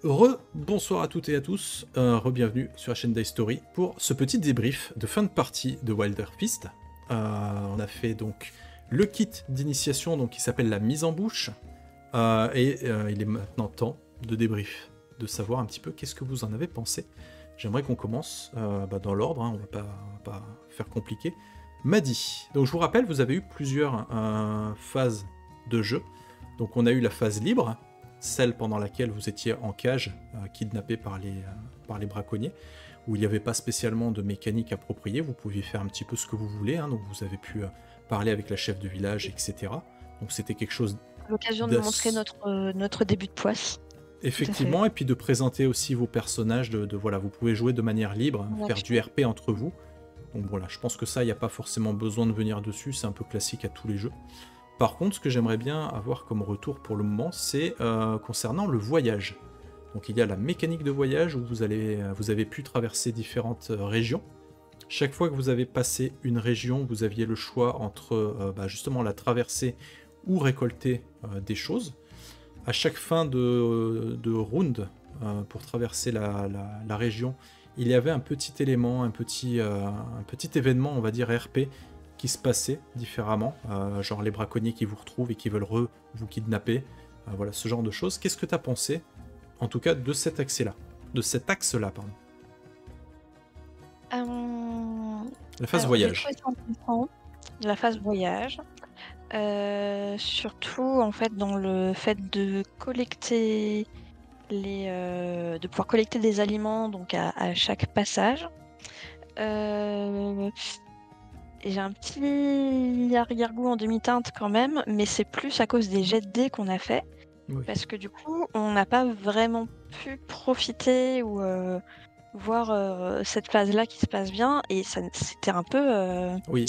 Bonsoir à toutes et à tous, re-bienvenue sur la chaîne d'History pour ce petit débrief de fin de partie de Wilder Fist. On a fait donc le kit d'initiation donc, qui s'appelle la mise en bouche, il est maintenant temps de débrief, de savoir un petit peu qu'est-ce que vous en avez pensé. J'aimerais qu'on commence dans l'ordre, on va pas faire compliqué. Madi, donc je vous rappelle, vous avez eu plusieurs phases de jeu. Donc on a eu la phase libre, celle pendant laquelle vous étiez en cage, kidnappé par les braconniers, où il n'y avait pas spécialement de mécanique appropriée, vous pouviez faire un petit peu ce que vous voulez, donc vous avez pu parler avec la chef de village, etc. Donc c'était quelque chose... L'occasion de montrer notre début de poisse. Effectivement, et puis de présenter aussi vos personnages, voilà, vous pouvez jouer de manière libre, faire du RP entre vous. Donc voilà, je pense que ça, il n'y a pas forcément besoin de venir dessus, c'est un peu classique à tous les jeux. Par contre, ce que j'aimerais bien avoir comme retour pour le moment, c'est concernant le voyage. Donc il y a la mécanique de voyage où vous avez pu traverser différentes régions. Chaque fois que vous avez passé une région, vous aviez le choix entre justement la traverser ou récolter des choses. À chaque fin de round, pour traverser la région, il y avait un petit élément, un petit événement, on va dire RP, qui se passait différemment, genre les braconniers qui vous retrouvent et qui veulent vous kidnapper, voilà, ce genre de choses. Qu'est-ce que tu as pensé, en tout cas, de cet axe-là, pardon. La phase voyage. La phase voyage, surtout en fait dans le fait de collecter de pouvoir collecter des aliments donc à chaque passage. J'ai un petit arrière-goût en demi-teinte quand même, mais c'est plus à cause des jets de dés qu'on a fait. Oui. Parce que du coup, on n'a pas vraiment pu profiter ou voir cette phase-là qui se passe bien, et c'était un peu... oui.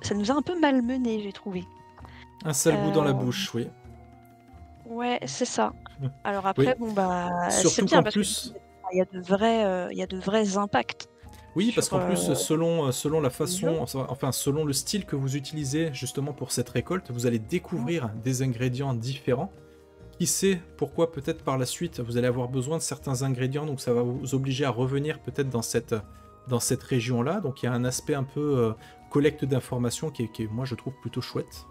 Ça nous a un peu malmenés, j'ai trouvé. Un sale goût dans la bouche, oui. Ouais, c'est ça. Alors après, oui. c'est bien parce qu'il y a de vrais impacts. Oui, parce qu'en plus, selon la façon, enfin selon le style que vous utilisez justement pour cette récolte, vous allez découvrir des ingrédients différents. Qui sait pourquoi peut-être par la suite vous allez avoir besoin de certains ingrédients, donc ça va vous obliger à revenir peut-être dans cette région-là. Donc il y a un aspect un peu collecte d'informations qui est, moi je trouve plutôt chouette.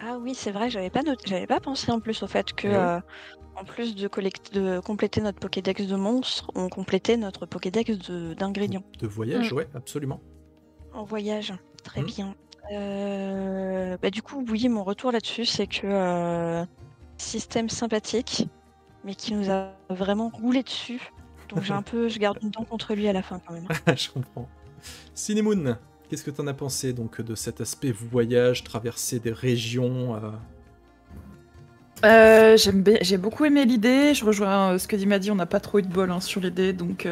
Ah oui, c'est vrai, j'avais pas pensé en plus au fait que... En plus de compléter notre Pokédex de monstres, on complétait notre Pokédex d'ingrédients. De voyage, ouais, absolument. En voyage, très bien. Du coup, oui, mon retour là-dessus, c'est que système sympathique, mais qui nous a vraiment roulé dessus. Donc je garde une dent contre lui à la fin quand même. Je comprends. Cinemoon, qu'est-ce que t'en as pensé donc de cet aspect voyage, traverser des régions J'ai beaucoup aimé l'idée, je rejoins ce que dit Madi, on n'a pas trop eu de bol sur les dés, donc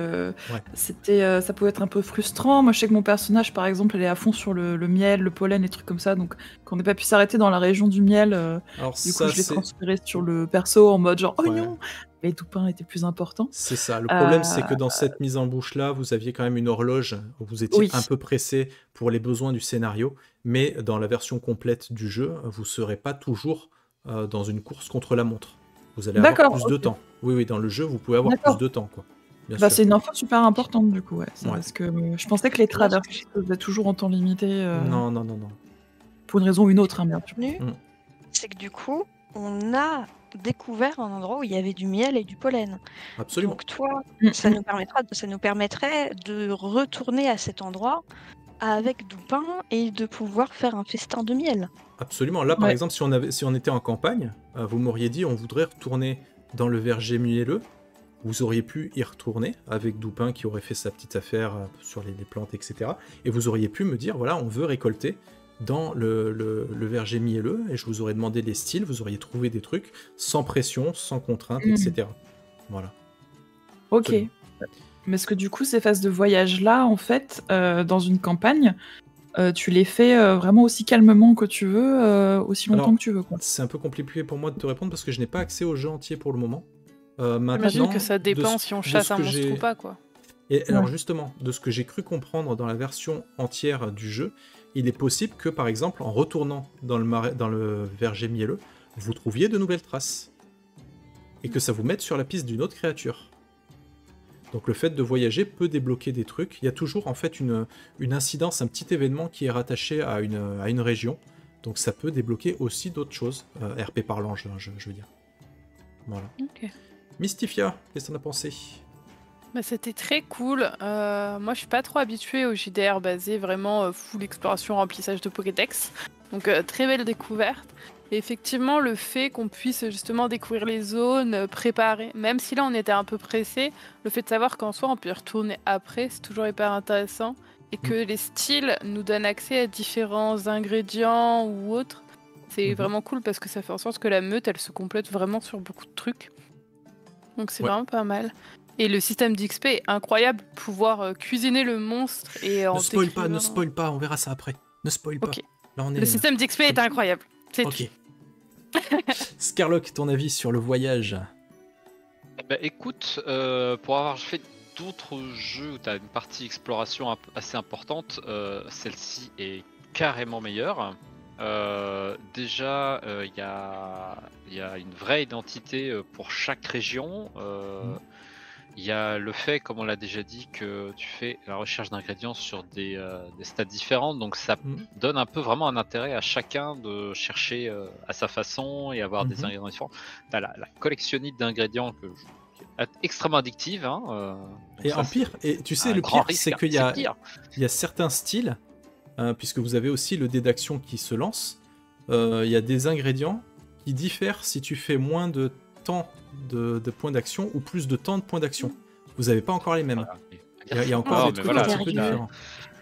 ça pouvait être un peu frustrant. Moi je sais que mon personnage par exemple elle est à fond sur le miel, le pollen, les trucs comme ça, donc quand on n'a pas pu s'arrêter dans la région du miel, du coup je l'ai transféré sur le perso en mode genre oh non, les doupins étaient plus importants. C'est ça, le problème c'est que dans cette mise en bouche là, vous aviez quand même une horloge, où vous étiez un peu pressé pour les besoins du scénario, mais dans la version complète du jeu, vous ne serez pas toujours dans une course contre la montre. Vous allez avoir plus de temps. Oui, dans le jeu, vous pouvez avoir plus de temps, quoi. C'est une info super importante, du coup, parce que je pensais que les traversées se faisaient toujours en temps limité. Non. Pour une raison ou une autre, bien sûr. C'est que du coup, on a découvert un endroit où il y avait du miel et du pollen. Absolument. Donc toi, ça nous permettrait de retourner à cet endroit avec Doupin et de pouvoir faire un festin de miel. Absolument. Là, par exemple, si on était en campagne, vous m'auriez dit on voudrait retourner dans le verger mielleux. Vous auriez pu y retourner avec Doupin qui aurait fait sa petite affaire sur les plantes, etc. Et vous auriez pu me dire voilà, on veut récolter dans le verger mielleux. Et je vous aurais demandé les styles, vous auriez trouvé des trucs sans pression, sans contrainte, etc. Voilà. Ok. Absolument. Mais est-ce que du coup, ces phases de voyage-là, en fait, dans une campagne, tu les fais vraiment aussi calmement que tu veux, aussi longtemps que tu veux, quoi. C'est un peu compliqué pour moi de te répondre parce que je n'ai pas accès au jeu entier pour le moment. J'imagine que ça dépend si on chasse un monstre ou pas, quoi. Et alors justement, de ce que j'ai cru comprendre dans la version entière du jeu, il est possible que, par exemple, en retournant dans le verger mielleux, vous trouviez de nouvelles traces. et que ça vous mette sur la piste d'une autre créature. Donc le fait de voyager peut débloquer des trucs. Il y a toujours en fait une incidence, un petit événement qui est rattaché à une région. Donc ça peut débloquer aussi d'autres choses. RP parlant, je veux dire. Voilà. Ok. Mystifia, qu'est-ce que t'en as pensé? Bah, c'était très cool. Moi, je suis pas trop habituée au JDR basé vraiment full exploration, remplissage de Pokédex. Donc très belle découverte. Et effectivement, le fait qu'on puisse justement découvrir les zones, préparer, même si là on était un peu pressé, le fait de savoir qu'en soi on peut y retourner après, c'est toujours hyper intéressant. Et que les styles nous donnent accès à différents ingrédients ou autres, c'est vraiment cool parce que ça fait en sorte que la meute elle se complète vraiment sur beaucoup de trucs. Donc c'est vraiment pas mal. Et le système d'XP est incroyable, pouvoir cuisiner le monstre et en ne spoil pas, on verra ça après. Ne spoil pas. Là, le système d'XP est incroyable. Ok. Scarlock, ton avis sur le voyage? Bah écoute, pour avoir fait d'autres jeux où tu as une partie exploration assez importante, celle-ci est carrément meilleure. Déjà, il y a une vraie identité pour chaque région. Il y a le fait, comme on l'a déjà dit, que tu fais la recherche d'ingrédients sur des stades différents, donc ça donne un peu vraiment un intérêt à chacun de chercher à sa façon et avoir des ingrédients différents. Tu as la collectionnite d'ingrédients qui est extrêmement addictive. Et en pire, et tu sais, le pire, c'est qu'il y a certains styles, puisque vous avez aussi le dé d'action qui se lance, il y a des ingrédients qui diffèrent si tu fais moins de temps de points d'action ou plus de temps de points d'action. Vous n'avez pas encore les mêmes. Il y a encore des trucs un petit peu différents.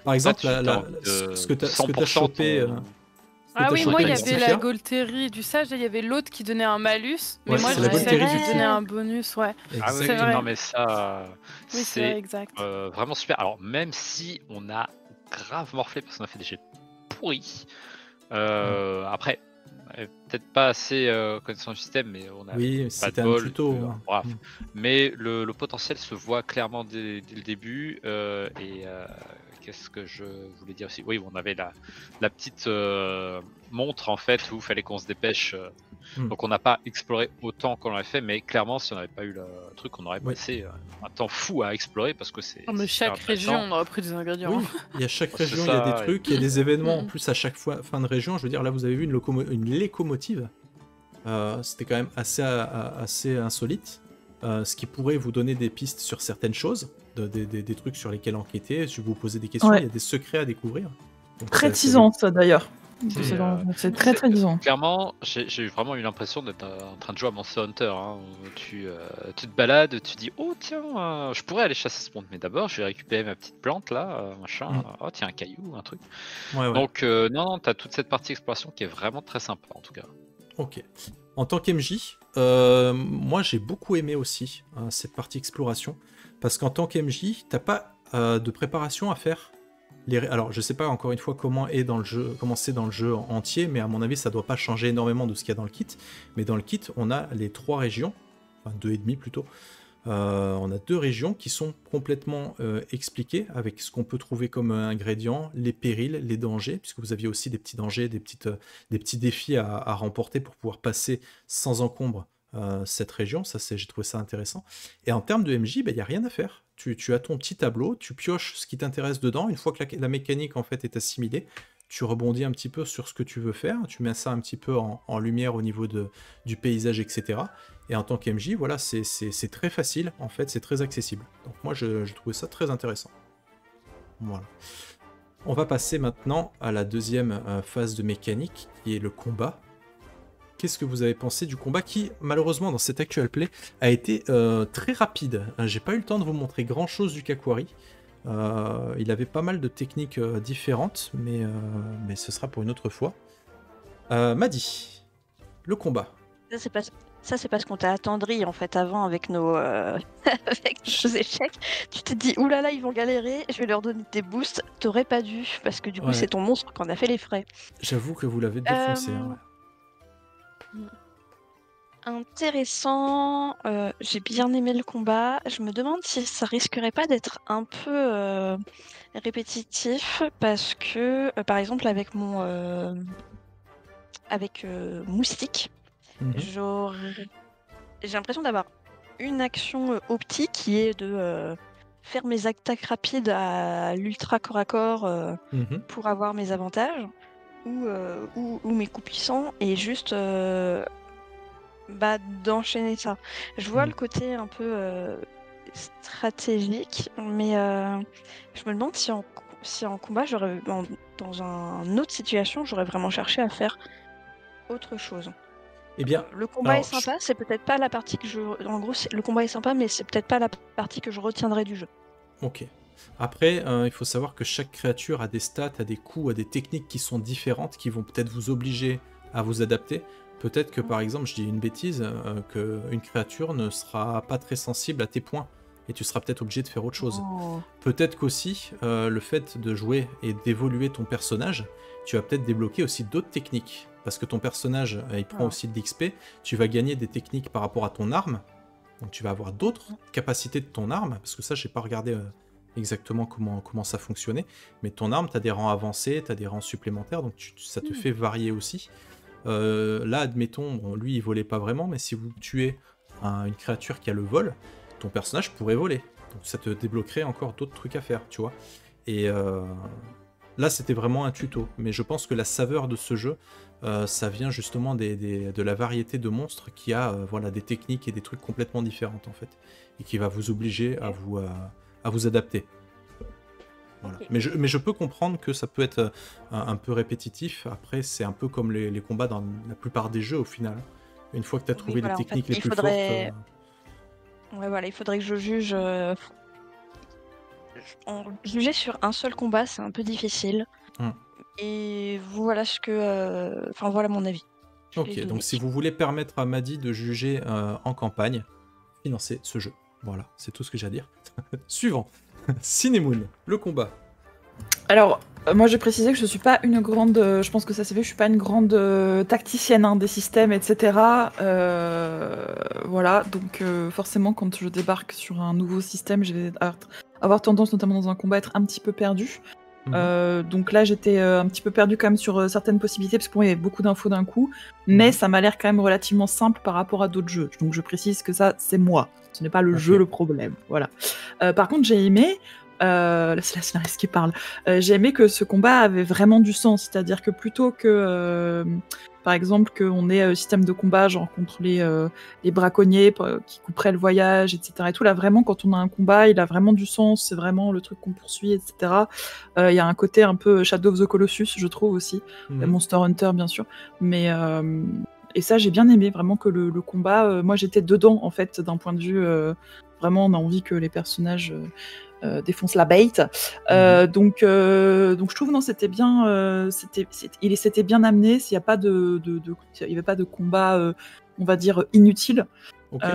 Par exemple, ce que tu as chopé... oui, moi il y avait la Golterie du sage et il y avait l'autre qui donnait un malus, mais moi je savais qui donnait un bonus, c'est vrai. Non mais ça, c'est exact. Vraiment super. Alors même si on a grave morflé parce qu'on a fait des jets pourris, après... peut-être pas assez connaissant du système, mais on a pas de bol. Bref. Mais le potentiel se voit clairement dès le début. Qu'est-ce que je voulais dire aussi? Oui, on avait la petite montre en fait où il fallait qu'on se dépêche. Donc on n'a pas exploré autant qu'on l'avait fait, mais clairement si on n'avait pas eu le truc, on aurait passé un temps fou à explorer parce que c'est. Mais chaque région, on aurait pris des ingrédients. Oui, il y a chaque région, il y a des trucs, il y a des événements en plus à chaque fin de région. Je veux dire, là vous avez vu une locomotive. C'était quand même assez insolite. Ce qui pourrait vous donner des pistes sur certaines choses, des trucs sur lesquels enquêter. Si vous vous posez des questions, il y a des secrets à découvrir. Donc, très tisant ça d'ailleurs. C'est très disant. Clairement, j'ai vraiment eu l'impression d'être en train de jouer à Monster Hunter. Tu te balades, tu dis oh tiens, je pourrais aller chasser ce monde, mais d'abord je vais récupérer ma petite plante là, machin. Oh tiens, un caillou, un truc. Donc non, t'as toute cette partie exploration qui est vraiment très sympa en tout cas. Ok. En tant qu'MJ, moi j'ai beaucoup aimé aussi cette partie exploration, parce qu'en tant qu'MJ, t'as pas de préparation à faire. Alors je sais pas encore une fois comment c'est dans le jeu entier, mais à mon avis ça doit pas changer énormément de ce qu'il y a dans le kit. Mais dans le kit, on a les 3 régions, enfin 2,5 plutôt. On a 2 régions qui sont complètement expliquées avec ce qu'on peut trouver comme ingrédients, les périls, les dangers, puisque vous aviez aussi des petits dangers, des petits défis à remporter pour pouvoir passer sans encombre cette région. J'ai trouvé ça intéressant. Et en termes de MJ, il n'y a rien à faire. Tu as ton petit tableau, tu pioches ce qui t'intéresse dedans. Une fois que la mécanique en fait est assimilée, tu rebondis un petit peu sur ce que tu veux faire, tu mets ça un petit peu en lumière au niveau du paysage, etc. Et en tant qu'MJ, voilà, c'est très facile, en fait, c'est très accessible. Donc moi, je trouvais ça très intéressant. Voilà. On va passer maintenant à la deuxième phase de mécanique, qui est le combat. Qu'est-ce que vous avez pensé du combat qui, malheureusement, dans cette actual play, a été très rapide. J'ai pas eu le temps de vous montrer grand-chose du Kakwari. Il avait pas mal de techniques différentes, mais ce sera pour une autre fois. Madi, le combat. Ça, c'est parce qu'on t'a attendri en fait avant avec nos échecs. Tu t'es dit, oulala, ils vont galérer, je vais leur donner des boosts. T'aurais pas dû, parce que du coup, c'est ton monstre qui en a fait les frais. J'avoue que vous l'avez défoncé. Intéressant, j'ai bien aimé le combat. Je me demande si ça risquerait pas d'être un peu répétitif, parce que, par exemple, avec Moustique, j'ai l'impression d'avoir une action optique qui est de faire mes attaques rapides à l'ultra corps à corps pour avoir mes avantages ou mes coups puissants et juste d'enchaîner ça. Je vois le côté un peu stratégique, mais je me demande si en combat, dans une autre situation, j'aurais vraiment cherché à faire autre chose. Eh bien, le combat est sympa, c'est peut-être pas la partie que je... En gros, le combat est sympa, mais c'est peut-être pas la partie que je retiendrai du jeu. Ok. Après, il faut savoir que chaque créature a des stats, a des coups, a des techniques qui sont différentes, qui vont peut-être vous obliger à vous adapter. Peut-être que, par exemple, je dis une bêtise, qu'une créature ne sera pas très sensible à tes points, et tu seras peut-être obligé de faire autre chose. Peut-être qu'aussi, le fait de jouer et d'évoluer ton personnage, tu vas peut-être débloquer aussi d'autres techniques. Parce que ton personnage, il prend aussi de l'XP, tu vas gagner des techniques par rapport à ton arme, donc tu vas avoir d'autres capacités de ton arme, parce que ça, j'ai pas regardé exactement comment ça fonctionnait, mais ton arme, tu as des rangs avancés, tu as des rangs supplémentaires, donc ça te fait varier aussi. Là, admettons, bon, lui, il volait pas vraiment, mais si vous tuez une créature qui a le vol, ton personnage pourrait voler. Donc ça te débloquerait encore d'autres trucs à faire, tu vois. Et là, c'était vraiment un tuto, mais je pense que la saveur de ce jeu, ça vient justement de la variété de monstres qui a des techniques et des trucs complètement différentes en fait, et qui va vous obliger à vous adapter. Voilà. Okay. Mais je peux comprendre que ça peut être un peu répétitif. Après, c'est un peu comme les combats dans la plupart des jeux au final. Une fois que tu as trouvé les techniques les plus fortes... Ouais, voilà, il faudrait que je juge... Juger sur un seul combat, c'est un peu difficile. Et voilà ce que... Enfin, voilà mon avis. Ok, donc si vous voulez permettre à Madi de juger en campagne, financez ce jeu. Voilà, c'est tout ce que j'ai à dire. Suivant. Cinemoon, le combat. Alors, moi j'ai précisé que je suis pas une grande... je pense que ça s'est fait, je suis pas une grande tacticienne des systèmes, etc. Voilà, donc forcément quand je débarque sur un nouveau système, je vais avoir tendance, notamment dans un combat, à être un petit peu perdue. Donc là j'étais un petit peu perdue quand même sur certaines possibilités, parce que pour moi il y avait beaucoup d'infos d'un coup, mais ça m'a l'air quand même relativement simple par rapport à d'autres jeux. Donc je précise que ça, c'est moi. Ce n'est pas le jeu le problème. Voilà. Par contre, j'ai aimé... là, c'est la scénariste qui parle. J'ai aimé que ce combat avait vraiment du sens, c'est-à-dire que plutôt que, par exemple, qu'on ait un système de combat genre contre les braconniers qui couperaient le voyage, etc. Et tout, là, vraiment, quand on a un combat, il a vraiment du sens, c'est vraiment le truc qu'on poursuit, etc. Il y a un côté un peu Shadow of the Colossus, je trouve aussi, Monster Hunter, bien sûr, mais... Et ça, j'ai bien aimé, vraiment, que le combat... moi, j'étais dedans, en fait, d'un point de vue... vraiment, on a envie que les personnages... défonce la bait. Donc je trouve non, c'était bien, c'était bien amené. S'il n'y a pas il y avait pas de combat, on va dire inutile.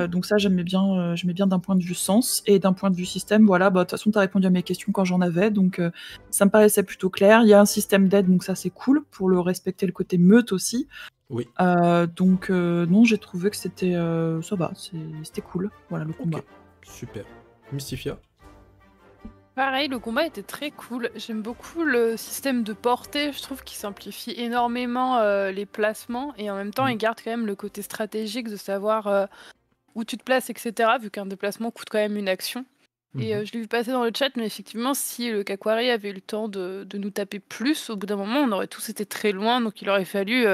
Donc ça j'aimais bien d'un point de vue sens et d'un point de vue système. Voilà, de toute façon t'as répondu à mes questions quand j'en avais, donc ça me paraissait plutôt clair. Il y a un système d'aide, donc ça c'est cool pour le respecter, le côté meute aussi. Oui. Donc non, j'ai trouvé que c'était ça va, c'était cool. Voilà le combat. Super. Mystifia. Pareil, le combat était très cool. J'aime beaucoup le système de portée. Je trouve qu'il simplifie énormément les placements et en même temps, il garde quand même le côté stratégique de savoir où tu te places, etc. Vu qu'un déplacement coûte quand même une action. Et je l'ai vu passer dans le chat, mais effectivement, si le Kakwari avait eu le temps de nous taper plus, au bout d'un moment, on aurait tous été très loin. Donc il aurait fallu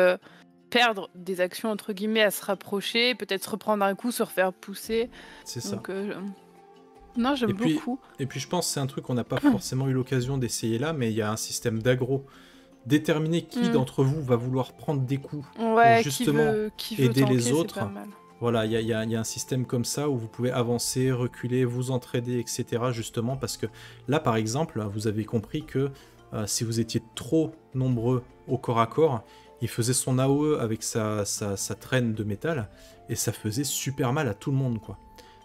perdre des actions, entre guillemets, à se rapprocher, peut-être se reprendre un coup, se refaire pousser. C'est donc, ça. Non, j'aime beaucoup. Et puis je pense que c'est un truc qu'on n'a pas forcément eu l'occasion d'essayer là, mais il y a un système d'aggro. Déterminer qui d'entre vous va vouloir prendre des coups pour justement qui veut aider tanker, les autres. pas mal. Voilà, il y a un système comme ça où vous pouvez avancer, reculer, vous entraider, etc. Justement parce que là, par exemple, vous avez compris que si vous étiez trop nombreux au corps à corps, il faisait son AOE avec sa traîne de métal et ça faisait super mal à tout le monde, quoi.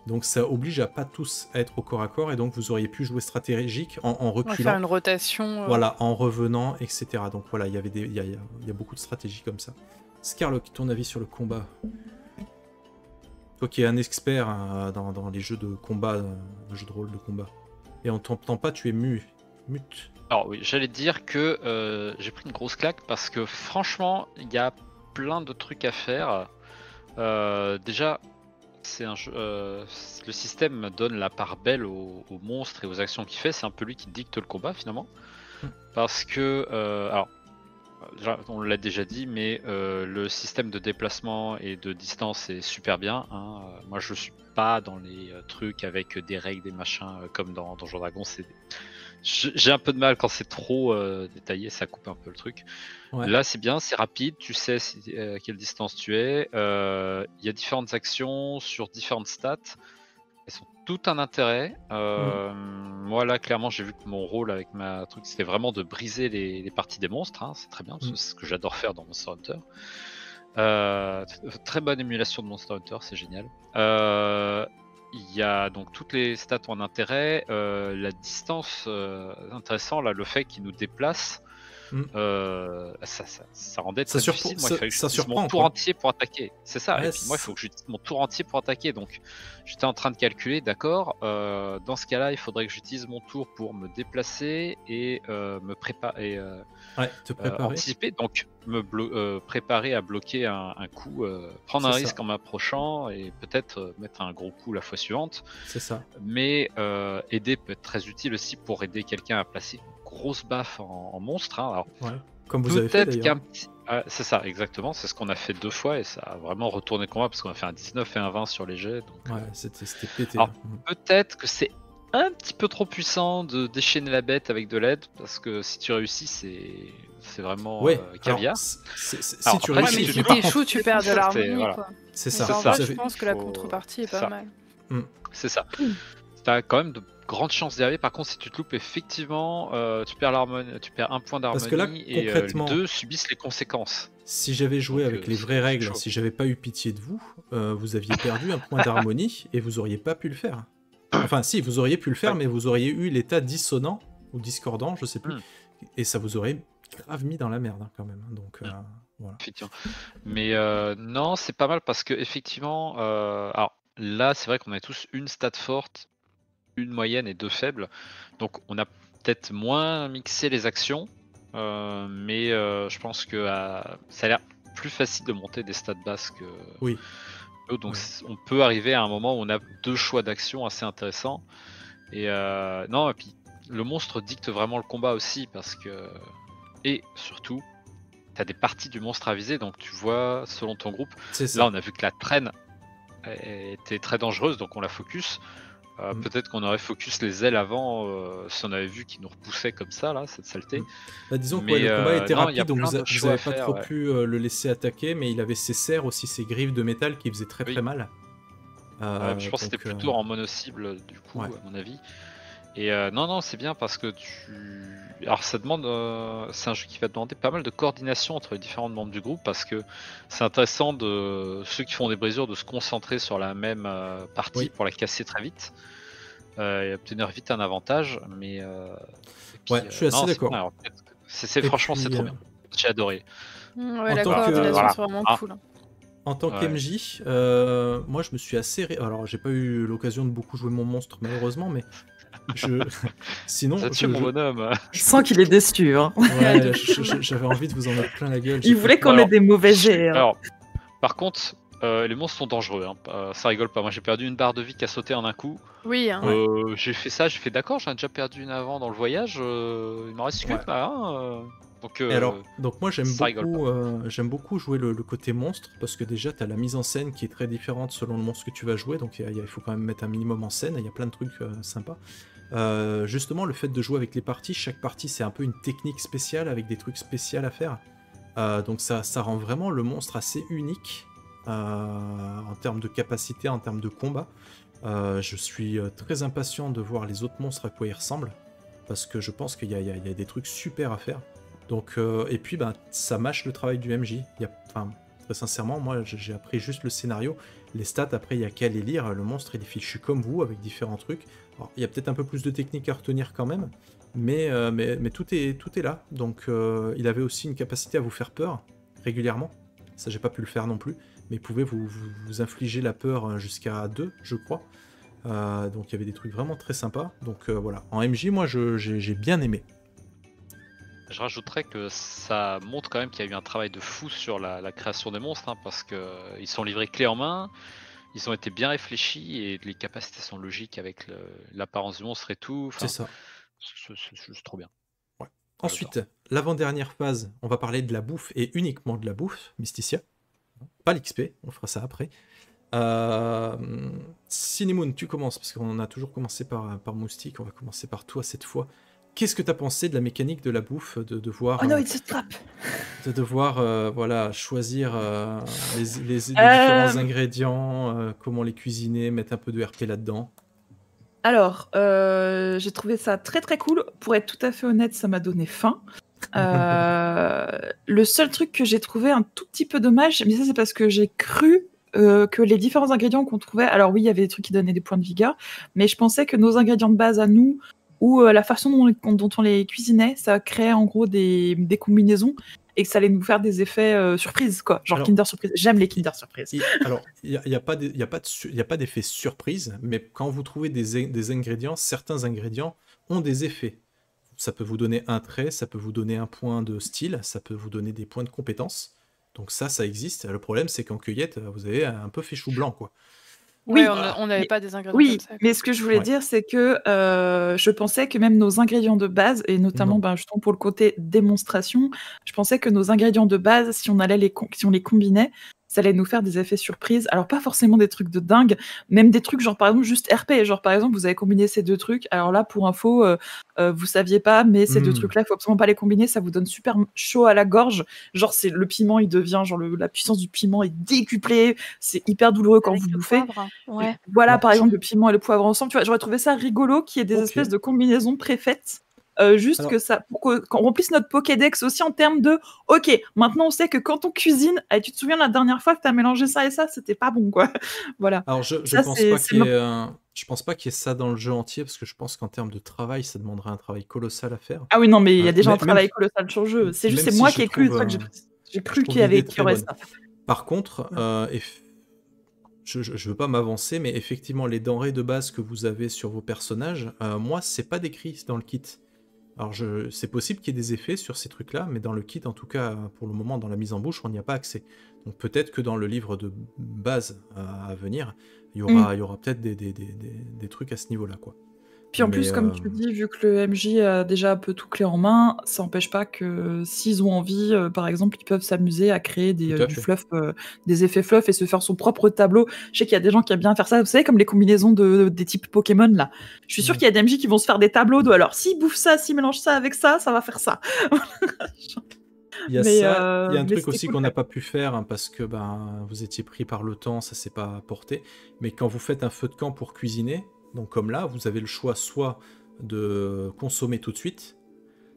Donc ça oblige à pas tous à être au corps à corps et donc vous auriez pu jouer stratégique en reculant. Faire une rotation. Voilà, en revenant, etc. Donc voilà, il y a beaucoup de stratégies comme ça. Scarlock, ton avis sur le combat? Toi qui es un expert dans les jeux de combat, les jeux de rôle de combat. Et on t'entend pas, tu es mute. Alors oui, j'allais te dire que j'ai pris une grosse claque parce que franchement, il y a plein de trucs à faire. Déjà, c'est un jeu, le système donne la part belle au monstre et aux actions qu'il fait. C'est un peu lui qui dicte le combat finalement. Parce que, alors, on l'a déjà dit, mais le système de déplacement et de distance est super bien. Hein. Moi, je suis pas dans les trucs avec des règles, des machins comme dans Donjons Dragons. J'ai un peu de mal quand c'est trop détaillé, ça coupe un peu le truc. Ouais. Là, c'est bien, c'est rapide, tu sais à quelle distance tu es. Il y a différentes actions sur différentes stats. Elles sont tout un intérêt. Moi, là, clairement, j'ai vu que mon rôle avec ma truc, c'était vraiment de briser les parties des monstres. Hein. C'est très bien, c'est ce que j'adore faire dans Monster Hunter. Très bonne émulation de Monster Hunter, c'est génial. Il y a donc toutes les stats ont un intérêt. La distance, intéressant, là, le fait qu'il nous déplace, ça rendait très difficile. Moi, il fallait que j'utilise mon tour entier pour attaquer. C'est ça. Et puis moi, il faut que j'utilise mon tour entier pour attaquer. Donc, j'étais en train de calculer, d'accord. Dans ce cas-là, il faudrait que j'utilise mon tour pour me déplacer et me préparer. Te préparer. Anticiper, donc me préparer à bloquer un coup, prendre un risque en m'approchant et peut-être mettre un gros coup la fois suivante. C'est ça. Mais aider peut être très utile aussi pour aider quelqu'un à placer une grosse baffe en monstre. Hein. Alors, comme vous avez fait d'ailleurs. C'est ça, exactement. C'est ce qu'on a fait 2 fois et ça a vraiment retourné le combat parce qu'on a fait un 19 et un 20 sur les jets. Donc, c'était pété. Alors, peut-être que c'est un petit peu trop puissant de déchaîner la bête avec de l'aide parce que si tu réussis, c'est vraiment caviar. Si tu réussis, mais si t'échoues, tu perds de l'harmonie. Voilà. C'est ça. Je pense que la contrepartie est pas mal. C'est ça. T'as quand même de grandes chances d'y arriver. Par contre, si tu te loupes, effectivement, tu perds l'harmonie, tu perds un point d'harmonie. Parce que là, concrètement, et les 2 subissent les conséquences. Si j'avais joué avec les vraies règles, si j'avais pas eu pitié de vous, vous aviez perdu un point d'harmonie et vous auriez pas pu le faire. Enfin, si, vous auriez pu le faire, mais vous auriez eu l'état dissonant ou discordant, je sais plus, et ça vous aurait grave mis dans la merde hein, quand même. Donc voilà. Effectivement. Mais non, c'est pas mal parce que effectivement, alors là, c'est vrai qu'on a tous une stat forte, une moyenne et 2 faibles, donc on a peut-être moins mixé les actions, mais je pense que ça a l'air plus facile de monter des stats basses que. Oui. Donc on peut arriver à un moment où on a 2 choix d'action assez intéressants. Et non, et puis le monstre dicte vraiment le combat aussi parce que. Et surtout, tu as des parties du monstre à viser, donc tu vois selon ton groupe. Là, on a vu que la traîne était très dangereuse, donc on la focus. Peut-être qu'on aurait focus les ailes avant si on avait vu qu'ils nous repoussaient comme ça, là, cette saleté. Disons que le combat était rapide, donc vous n'avez pas trop pu le laisser attaquer, mais il avait ses serres aussi, ses griffes de métal qui faisaient très très mal. Je pense que c'était plutôt en mono-cible, du coup, à mon avis. Et non, c'est bien parce que alors ça demande, c'est un jeu qui va demander pas mal de coordination entre les différents membres du groupe parce que c'est intéressant de ceux qui font des brisures de se concentrer sur la même partie pour la casser très vite et obtenir vite un avantage. Mais puis, je suis assez d'accord. Franchement, c'est trop bien. J'ai adoré. La coordination, c'est vraiment cool. En tant qu'MJ, moi je me suis assez. Alors j'ai pas eu l'occasion de beaucoup jouer mon monstre malheureusement, mais. Sinon, mon bonhomme. Je sens qu'il est déçu. Hein. Ouais, j'avais envie de vous en mettre plein la gueule. Il voulait qu'on ait des mauvais jets. Hein. Alors, par contre, les monstres sont dangereux. Hein. Ça rigole pas. Moi, j'ai perdu une barre de vie qui a sauté en un coup. Oui. Hein. J'ai fait ça. J'ai fait d'accord. J'en ai déjà perdu une avant dans le voyage. Il m'en reste qu'une là. Hein. Donc moi j'aime beaucoup jouer le côté monstre parce que déjà tu as la mise en scène qui est très différente selon le monstre que tu vas jouer, donc il faut quand même mettre un minimum en scène, il y a plein de trucs sympas. Justement le fait de jouer avec les parties, chaque partie c'est un peu une technique spéciale avec des trucs spéciaux à faire, donc ça rend vraiment le monstre assez unique en termes de capacité, en termes de combat. Je suis très impatient de voir les autres monstres à quoi ils ressemblent parce que je pense qu'il y a des trucs super à faire. Donc, et puis ça mâche le travail du MJ. Très sincèrement, moi j'ai appris juste le scénario. Les stats, après, il y a qu'à les lire. Le monstre, il est fichu comme vous, avec différents trucs. Alors, il y a peut-être un peu plus de technique à retenir quand même, mais tout est là. Donc, il avait aussi une capacité à vous faire peur régulièrement. Ça, j'ai pas pu le faire non plus, mais il pouvait vous infliger la peur jusqu'à 2, je crois. Donc, il y avait des trucs vraiment très sympas. Donc, voilà. En MJ, moi, j'ai bien aimé. Je rajouterais que ça montre quand même qu'il y a eu un travail de fou sur la création des monstres, hein, parce qu'ils sont livrés clé en main. ils ont été bien réfléchis et les capacités sont logiques avec l'apparence du monstre et tout. Enfin, C'est ça. c'est juste trop bien. Ouais. Ensuite, l'avant-dernière phase, on va parler de la bouffe et uniquement de la bouffe, Mysticia. Pas l'XP, on fera ça après. Cinemoon, tu commences, parce qu'on a toujours commencé par Moustique, on va commencer par toi cette fois. Qu'est-ce que tu as pensé de la mécanique de la bouffe, de devoir, Oh non, it's a trap. de devoir voilà, choisir les différents ingrédients, comment les cuisiner, mettre un peu de RP là-dedans? Alors, j'ai trouvé ça très très cool. Pour être tout à fait honnête, ça m'a donné faim. Le seul truc que j'ai trouvé un tout petit peu dommage, mais ça c'est parce que j'ai cru que les différents ingrédients qu'on trouvait, alors oui, il y avait des trucs qui donnaient des points de vigueur, mais je pensais que nos ingrédients de base à nous, ou la façon dont on les cuisinait, ça créait en gros des combinaisons, et que ça allait nous faire des effets surprises, quoi. Genre alors, Kinder Surprise. J'aime les Kinder Surprise. Alors, il n'y a pas d'effet surprise, mais quand vous trouvez des ingrédients, certains ingrédients ont des effets. Ça peut vous donner un trait, ça peut vous donner un point de style, ça peut vous donner des points de compétence. Donc ça existe. Le problème, c'est qu'en cueillette, vous avez un peu fait chou blanc, quoi. Oui, on n'avait pas des ingrédients comme ça. Mais ce que je voulais dire, c'est que je pensais que même nos ingrédients de base, et notamment justement pour le côté démonstration, je pensais que nos ingrédients de base, si on les combinait, ça allait nous faire des effets surprises. Alors pas forcément des trucs de dingue, même des trucs genre par exemple juste RP. Genre par exemple, vous avez combiné ces deux trucs. Alors là, pour info, vous saviez pas, mais ces deux trucs-là, il faut absolument pas les combiner. Ça vous donne super chaud à la gorge. Genre c'est le piment, il devient genre la puissance du piment est décuplée. C'est hyper douloureux quand vous bouffez. Ouais. Voilà, par exemple, le piment et le poivre ensemble. Tu vois, j'aurais trouvé ça rigolo qu'il y ait des espèces de combinaisons préfaites. Juste alors, que ça, pour qu'on remplisse notre Pokédex aussi en termes de ok, maintenant on sait que quand on cuisine, tu te souviens la dernière fois que tu as mélangé ça et ça, c'était pas bon, quoi. Voilà. Alors je pense pas qu'il y ait ça dans le jeu entier, parce que je pense qu'en termes de travail, ça demanderait un travail colossal à faire. Ah oui, non, mais il y a déjà un travail colossal sur le jeu. C'est juste, c'est moi qui ai cru le truc, j'ai cru qu'il y aurait ça. Par contre, je veux pas m'avancer, mais effectivement, les denrées de base que vous avez sur vos personnages, moi, c'est pas décrit dans le kit. Alors, c'est possible qu'il y ait des effets sur ces trucs-là, mais dans le kit, en tout cas, pour le moment, dans la mise en bouche, on n'y a pas accès. Donc peut-être que dans le livre de base à venir, il y aura peut-être des trucs à ce niveau-là, quoi. Puis en plus, comme tu dis, vu que le MJ a déjà un peu tout clé en main, ça n'empêche pas que s'ils ont envie, par exemple, ils peuvent s'amuser à créer du fluff, des effets fluff et se faire son propre tableau. Je sais qu'il y a des gens qui aiment bien faire ça, vous savez, comme les combinaisons des types Pokémon, là. Je suis sûre qu'il y a des MJ qui vont se faire des tableaux de alors, s'ils bouffent ça, s'ils mélangent ça avec ça, ça va faire ça. Il y a il y a un truc aussi qu'on n'a pas pu faire, hein, parce que vous étiez pris par le temps, ça s'est pas porté. Mais quand vous faites un feu de camp pour cuisiner, donc comme là, vous avez le choix soit de consommer tout de suite,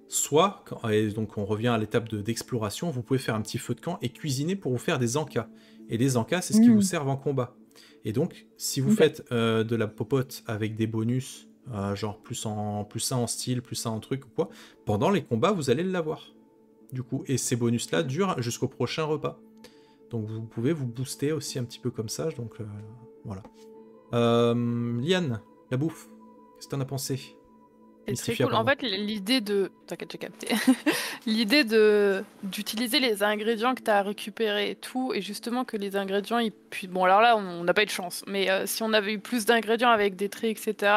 soit, et donc on revient à l'étape d'exploration, vous pouvez faire un petit feu de camp et cuisiner pour vous faire des encas. Et les encas, c'est ce qui vous sert en combat. Et donc, si vous faites de la popote avec des bonus, genre plus 1 en style, plus 1 en truc ou quoi, pendant les combats, vous allez l'avoir. Du coup, et ces bonus-là durent jusqu'au prochain repas. Donc vous pouvez vous booster aussi un petit peu comme ça, donc voilà. Liane, la bouffe, qu'est-ce que t'en as pensé? C'est très cool. En fait, l'idée de... T'inquiète, j'ai capté. L'idée d'utiliser les ingrédients que tu as récupérés et tout, et justement que les ingrédients, bon, alors là, on n'a pas eu de chance, mais si on avait eu plus d'ingrédients avec des traits, etc.,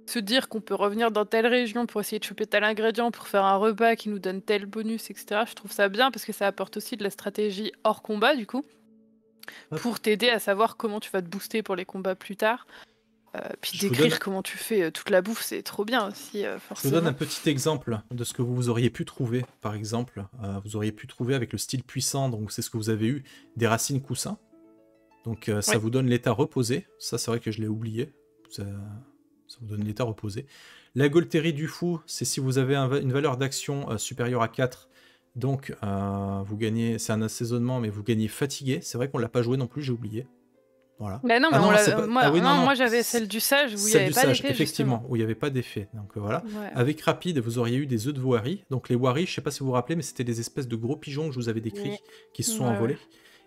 se dire qu'on peut revenir dans telle région pour essayer de choper tel ingrédient, pour faire un repas qui nous donne tel bonus, etc., je trouve ça bien, parce que ça apporte aussi de la stratégie hors combat, du coup, pour t'aider à savoir comment tu vas te booster pour les combats plus tard. Puis décrire comment tu fais toute la bouffe, c'est trop bien aussi, forcément. Je vous donne un petit exemple de ce que vous auriez pu trouver, par exemple. Vous auriez pu trouver avec le style puissant, donc c'est ce que vous avez eu, des racines coussins. Donc ça vous donne l'état reposé. Ça, c'est vrai que je l'ai oublié. Ça vous donne l'état reposé. La Golterie du fou, c'est si vous avez une valeur d'action supérieure à 4. Donc vous gagnez, c'est un assaisonnement, mais vous gagnez fatigué. C'est vrai qu'on l'a pas joué non plus, j'ai oublié. Voilà. Mais non, mais moi j'avais celle du sage où il n'y avait pas d'effet. Effectivement, où il n'y avait pas d'effet. Donc voilà. Ouais. Avec Rapide, vous auriez eu des œufs de Voari. Donc les Voari, je ne sais pas si vous vous rappelez, mais c'était des espèces de gros pigeons que je vous avais décrits qui se sont envolés.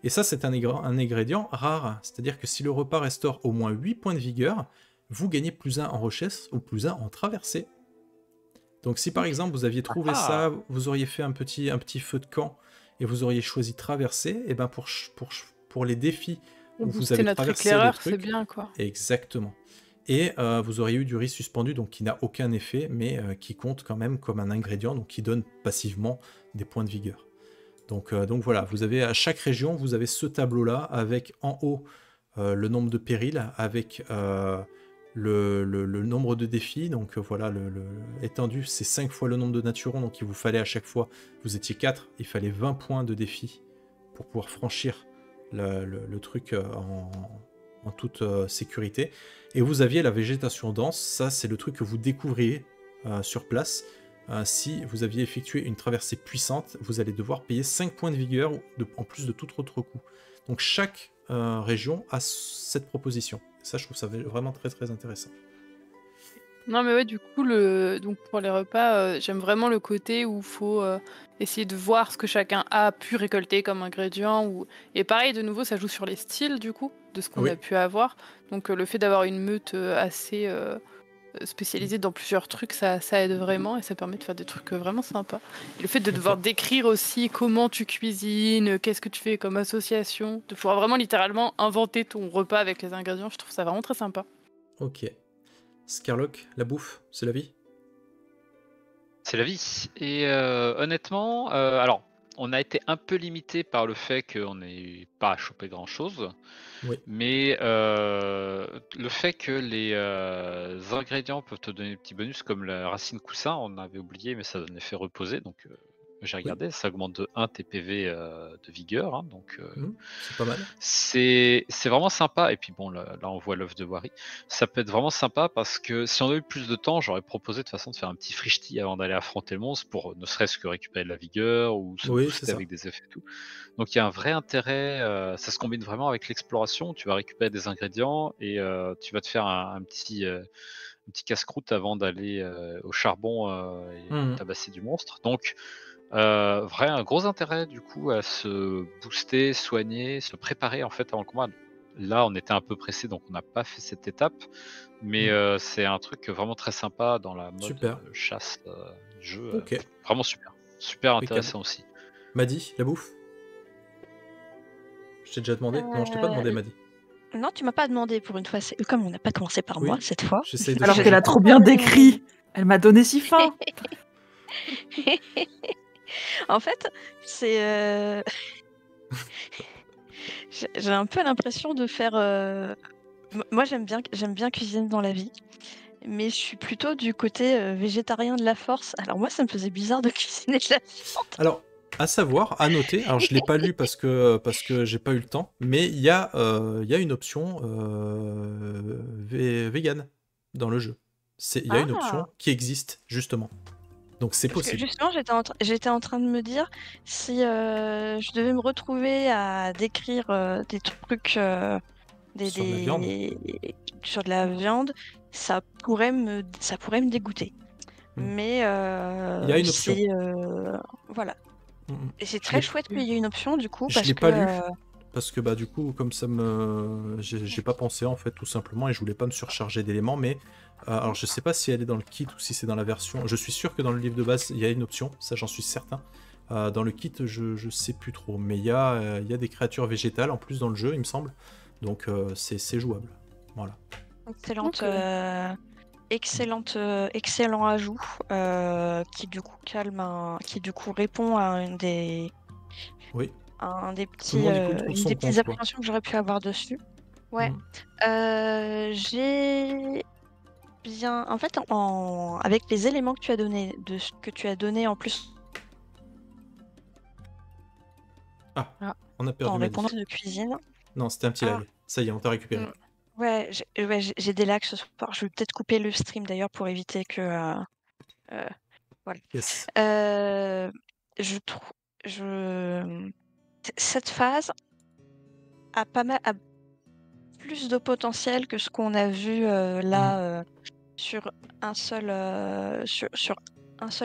Et ça, c'est un ingrédient rare. C'est-à-dire que si le repas restaure au moins 8 points de vigueur, vous gagnez plus 1 en richesse ou plus 1 en traversée. Donc si par exemple vous aviez trouvé ça, vous auriez fait un petit feu de camp et vous auriez choisi traversée, et ben pour les défis vous avez notre traversé éclaireur, le c'est truc. bien, quoi. Exactement. Et vous auriez eu du riz suspendu, donc qui n'a aucun effet, mais qui compte quand même comme un ingrédient, donc qui donne passivement des points de vigueur. Donc voilà, vous avez à chaque région, vous avez ce tableau-là, avec en haut le nombre de périls, avec le nombre de défis. Donc voilà, étendu, c'est 5 fois le nombre de naturons, donc il vous fallait à chaque fois, vous étiez 4, il fallait 20 points de défi pour pouvoir franchir le truc en toute sécurité. Et vous aviez la végétation dense, ça c'est le truc que vous découvriez sur place. Si vous aviez effectué une traversée puissante, vous allez devoir payer 5 points de vigueur en plus de tout autre coup. Donc chaque région a cette proposition. Ça, je trouve ça vraiment très très intéressant. Non, mais ouais, du coup, donc pour les repas, j'aime vraiment le côté où il faut essayer de voir ce que chacun a pu récolter comme ingrédient. Et pareil, de nouveau, ça joue sur les styles, du coup, de ce qu'on a pu avoir. Donc le fait d'avoir une meute assez spécialisée dans plusieurs trucs, ça aide vraiment et ça permet de faire des trucs vraiment sympas. Et le fait de devoir décrire aussi comment tu cuisines, qu'est-ce que tu fais comme association, de pouvoir vraiment littéralement inventer ton repas avec les ingrédients, je trouve ça vraiment très sympa. Ok. Scarlock, la bouffe, c'est la vie? C'est la vie. Et honnêtement, alors, on a été un peu limité par le fait qu'on n'ait pas chopé grand-chose. Oui. Mais le fait que les ingrédients peuvent te donner des petits bonus, comme la racine coussin, on avait oublié, mais ça donne effet reposé. Donc j'ai regardé, ça augmente de 1 TPV de vigueur. Hein, donc c'est pas mal. C'est vraiment sympa. Et puis bon, là on voit l'œuf de Wari. Ça peut être vraiment sympa parce que si on avait eu plus de temps, j'aurais proposé de toute façon de faire un petit frichti avant d'aller affronter le monstre pour ne serait-ce que récupérer de la vigueur ou se booster avec des effets et tout. Donc il y a un vrai intérêt, ça se combine vraiment avec l'exploration. Tu vas récupérer des ingrédients et tu vas te faire un petit casse-croûte avant d'aller au charbon et tabasser du monstre. Donc vrai, un gros intérêt du coup à se booster, soigner, se préparer en fait avant le combat. Là, on était un peu pressé, donc on n'a pas fait cette étape, mais c'est un truc vraiment très sympa dans la mode chasse du jeu. Vraiment super intéressant aussi. Madi, la bouffe? Je t'ai déjà demandé? Non, je t'ai pas demandé, Madi. Non, tu m'as pas demandé pour une fois. Comme on n'a pas commencé par moi cette fois. Alors qu'elle a trop bien décrit. Elle m'a donné si faim. En fait, c'est. J'ai un peu l'impression de faire. Moi, j'aime bien cuisiner dans la vie, mais je suis plutôt du côté végétarien de la force. Alors moi, ça me faisait bizarre de cuisiner de la viande. Alors, à savoir, à noter. Alors, je l'ai pas lu parce que j'ai pas eu le temps, mais il y a une option vegan dans le jeu. Il y a une option qui existe justement. Donc c'est possible. Justement, j'étais en train de me dire si je devais me retrouver à décrire des trucs sur de la viande, ça pourrait me dégoûter. Mais il y a une option. voilà. Et c'est très chouette qu'il y ait une option du coup. Je l'ai pas lu. Parce que bah du coup, comme ça j'ai pas pensé en fait tout simplement et je voulais pas me surcharger d'éléments, mais alors je sais pas si elle est dans le kit ou si c'est dans la version. Je suis sûr que dans le livre de base il y a une option, ça j'en suis certain. Dans le kit je sais plus trop, mais il y a des créatures végétales en plus dans le jeu il me semble, donc c'est jouable. Voilà. Excellent ajout qui du coup répond à une des petites appréhensions que j'aurais pu avoir dessus. Ouais. J'ai bien en fait avec les éléments que tu as donné en plus. On a perdu en répondant de cuisine. Non, c'était un petit lag. Ça y est, on t'a récupéré. Ouais, j'ai des lags ce soir. Je vais peut-être couper le stream d'ailleurs pour éviter que voilà. Yes. Je trouve cette phase a plus de potentiel que ce qu'on a vu là sur un seul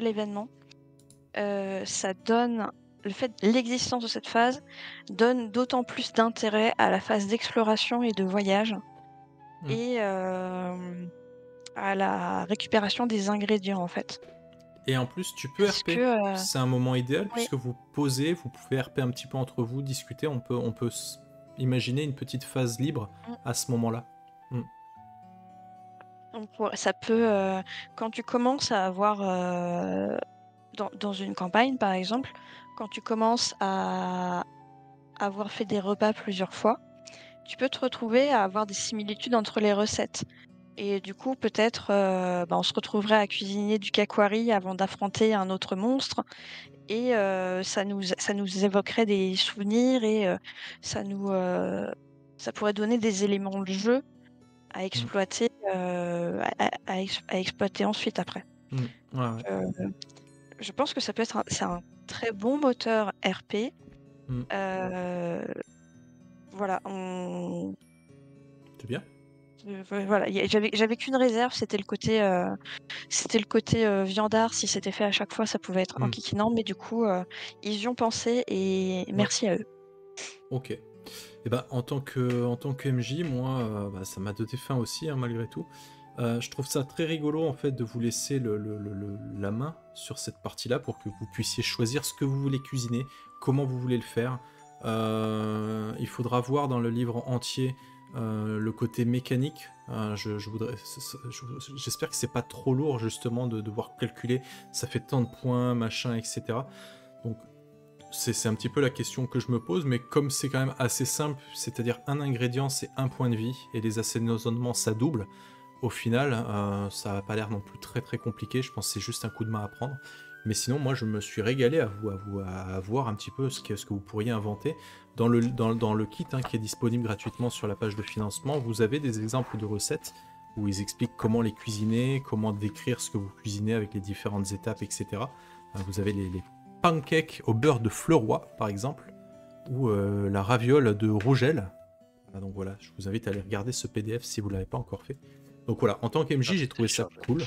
événement. Ça donne l'existence de cette phase donne d'autant plus d'intérêt à la phase d'exploration et de voyage et à la récupération des ingrédients en fait. Et en plus, tu peux RP. C'est un moment idéal puisque vous posez, vous pouvez RP un petit peu entre vous, discuter. On peut imaginer une petite phase libre à ce moment-là. Donc, ça peut, quand tu commences à avoir, dans une campagne, par exemple, quand tu commences à avoir fait des repas plusieurs fois, tu peux te retrouver à avoir des similitudes entre les recettes. Et du coup, peut-être, on se retrouverait à cuisiner du cakwari avant d'affronter un autre monstre. Et ça nous évoquerait des souvenirs et ça pourrait donner des éléments de jeu à exploiter, à exploiter ensuite après. Ouais. Je pense que ça peut être c'est un très bon moteur RP. Voilà, C'est bien. Voilà, j'avais qu'une réserve, c'était le côté viandard. Si c'était fait à chaque fois, ça pouvait être enquiquinant, mais du coup, ils y ont pensé et merci à eux. Ok. Et en tant que MJ, moi, ça m'a donné faim aussi, malgré tout. Je trouve ça très rigolo en fait de vous laisser la main sur cette partie-là pour que vous puissiez choisir ce que vous voulez cuisiner, comment vous voulez le faire. Il faudra voir dans le livre entier le côté mécanique. J'espère que c'est pas trop lourd justement de devoir calculer ça fait tant de points, machin, etc. Donc c'est un petit peu la question que je me pose, mais comme c'est quand même assez simple, c'est-à-dire un ingrédient c'est un point de vie et les assaisonnements ça double. Au final, ça n'a pas l'air non plus très très compliqué, je pense que c'est juste un coup de main à prendre. Mais sinon, moi je me suis régalé à voir un petit peu ce que vous pourriez inventer. Dans le kit qui est disponible gratuitement sur la page de financement, vous avez des exemples de recettes où ils expliquent comment les cuisiner, comment décrire ce que vous cuisinez avec les différentes étapes, etc. Vous avez les pancakes au beurre de Fleuroy, par exemple, ou la raviole de Rougel. Donc voilà, je vous invite à aller regarder ce PDF si vous ne l'avez pas encore fait. Donc voilà, en tant qu'MJ, j'ai trouvé ça cool.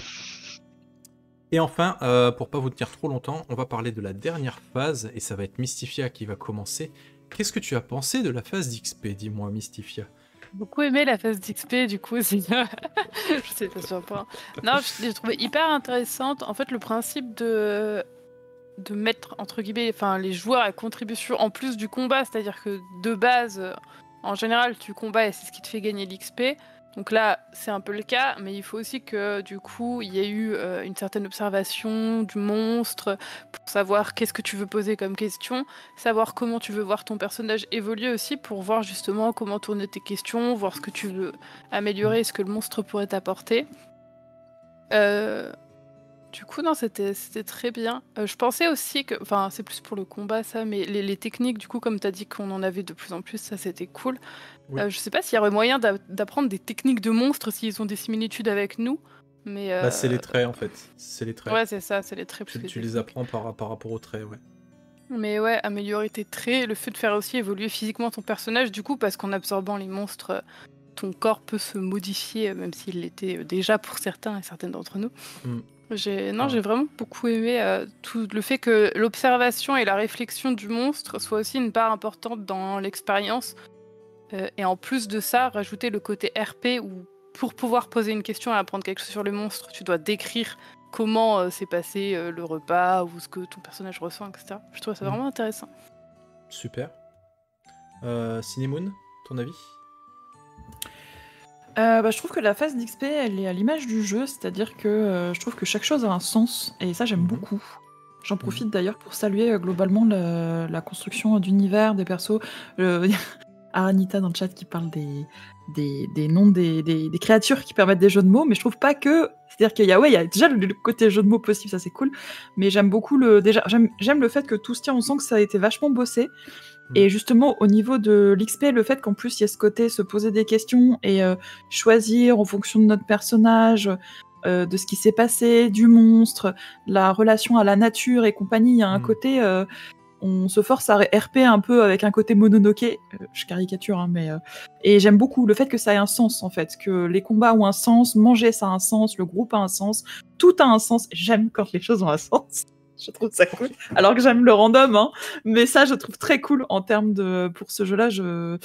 Et enfin, pour pas vous tenir trop longtemps, on va parler de la dernière phase, et ça va être Mystifia qui va commencer. Qu'est-ce que tu as pensé de la phase d'XP? Dis-moi, Mystifia. J'ai beaucoup aimé la phase d'XP, du coup, je sais pas sur un point. Non, je l'ai trouvée hyper intéressante. En fait, le principe de mettre, entre guillemets, les joueurs à contribution en plus du combat, c'est-à-dire que de base, en général, tu combats et c'est ce qui te fait gagner l'XP. Donc là, c'est un peu le cas, mais il faut aussi que du coup, il y ait eu une certaine observation du monstre pour savoir qu'est-ce que tu veux poser comme question, savoir comment tu veux voir ton personnage évoluer aussi pour voir justement comment tourner tes questions, voir ce que tu veux améliorer, ce que le monstre pourrait t'apporter. Du coup, non, c'était très bien. Je pensais aussi que, c'est plus pour le combat ça, mais les techniques, du coup, comme tu as dit qu'on en avait de plus en plus, ça c'était cool. Oui. Je sais pas s'il y aurait moyen d'apprendre des techniques de monstres s'ils ont des similitudes avec nous, mais... c'est les traits en fait, c'est les traits. Ouais, c'est ça, c'est les traits. Tu les apprends par rapport aux traits, ouais. Mais ouais, améliorer tes traits, le fait de faire aussi évoluer physiquement ton personnage, du coup, parce qu'en absorbant les monstres, ton corps peut se modifier, même s'il l'était déjà pour certains et certaines d'entre nous. J'ai vraiment beaucoup aimé tout le fait que l'observation et la réflexion du monstre soient aussi une part importante dans l'expérience. Et en plus de ça, rajouter le côté RP où pour pouvoir poser une question et apprendre quelque chose sur le monstre, tu dois décrire comment s'est passé le repas ou ce que ton personnage ressent, etc. Je trouve ça vraiment intéressant. Super. Cinemoon, ton avis? Je trouve que la phase d'XP, elle est à l'image du jeu, c'est-à-dire que je trouve que chaque chose a un sens, et ça j'aime beaucoup. J'en profite d'ailleurs pour saluer globalement la construction d'univers, des persos. Aranita dans le chat qui parle des noms des créatures qui permettent des jeux de mots, mais je trouve pas que... C'est-à-dire qu'il y a déjà le côté jeu de mots possible, ça c'est cool, mais j'aime beaucoup j'aime le fait que tout se tient, on sent que ça a été vachement bossé. Et justement, au niveau de l'XP, le fait qu'en plus, il y ait ce côté se poser des questions et choisir en fonction de notre personnage, de ce qui s'est passé, du monstre, la relation à la nature et compagnie, il y a un côté... on se force à RP un peu avec un côté Mononoke, je caricature, mais... Et j'aime beaucoup le fait que ça ait un sens, en fait, que les combats ont un sens, manger ça a un sens, le groupe a un sens, tout a un sens. J'aime quand les choses ont un sens. Je trouve ça cool, alors que j'aime le random, mais ça je trouve très cool en termes de... Pour ce jeu-là, je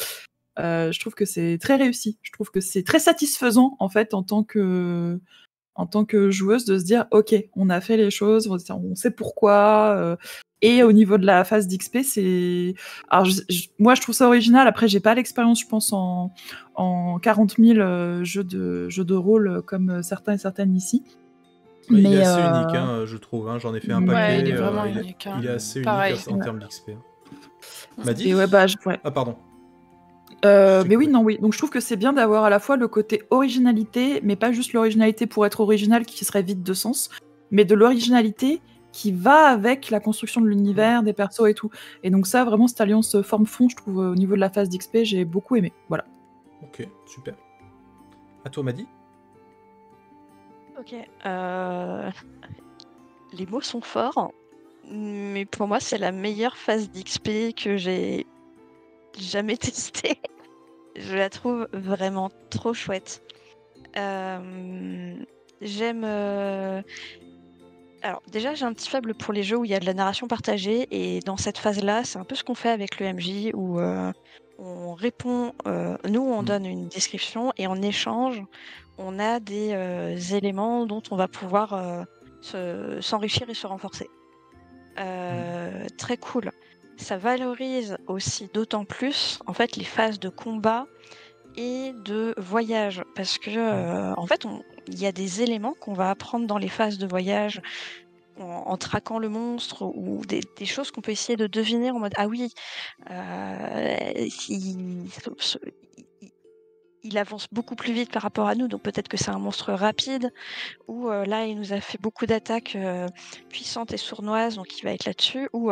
trouve que c'est très réussi. Je trouve que c'est très satisfaisant en fait en tant que en tant que joueuse, de se dire, ok, on a fait les choses, on sait pourquoi. Et au niveau de la phase d'XP, c'est... Alors, moi, je trouve ça original. Après, j'ai pas l'expérience, je pense, en 40 000 jeux de rôle comme certains et certaines ici. Mais il est assez unique, hein, je trouve. Hein. J'en ai fait un paquet. Il est vraiment unique. Il est assez unique en termes d'XP. M'a dit Ah, pardon. Mais oui, non, oui. Donc je trouve que c'est bien d'avoir à la fois le côté originalité, mais pas juste l'originalité pour être original qui serait vide de sens, mais de l'originalité qui va avec la construction de l'univers, des persos et tout. Et donc ça, vraiment, cette alliance forme-fond, je trouve, au niveau de la phase d'XP, j'ai beaucoup aimé. Voilà. Ok, super. À toi, Madi. Ok. Les mots sont forts, mais pour moi, c'est la meilleure phase d'XP que j'ai jamais testée. Je la trouve vraiment trop chouette. J'aime... Alors déjà, j'ai un petit faible pour les jeux où il y a de la narration partagée, et dans cette phase-là, c'est un peu ce qu'on fait avec le MJ, où on répond, nous on donne une description, et en échange, on a des éléments dont on va pouvoir s'enrichir et se renforcer. Très cool. Ça valorise aussi d'autant plus en fait les phases de combat et de voyage, parce que en fait il y a des éléments qu'on va apprendre dans les phases de voyage en traquant le monstre, ou des choses qu'on peut essayer de deviner en mode ah oui, il avance beaucoup plus vite par rapport à nous, donc peut-être que c'est un monstre rapide, ou là il nous a fait beaucoup d'attaques puissantes et sournoises, donc il va être là-dessus, ou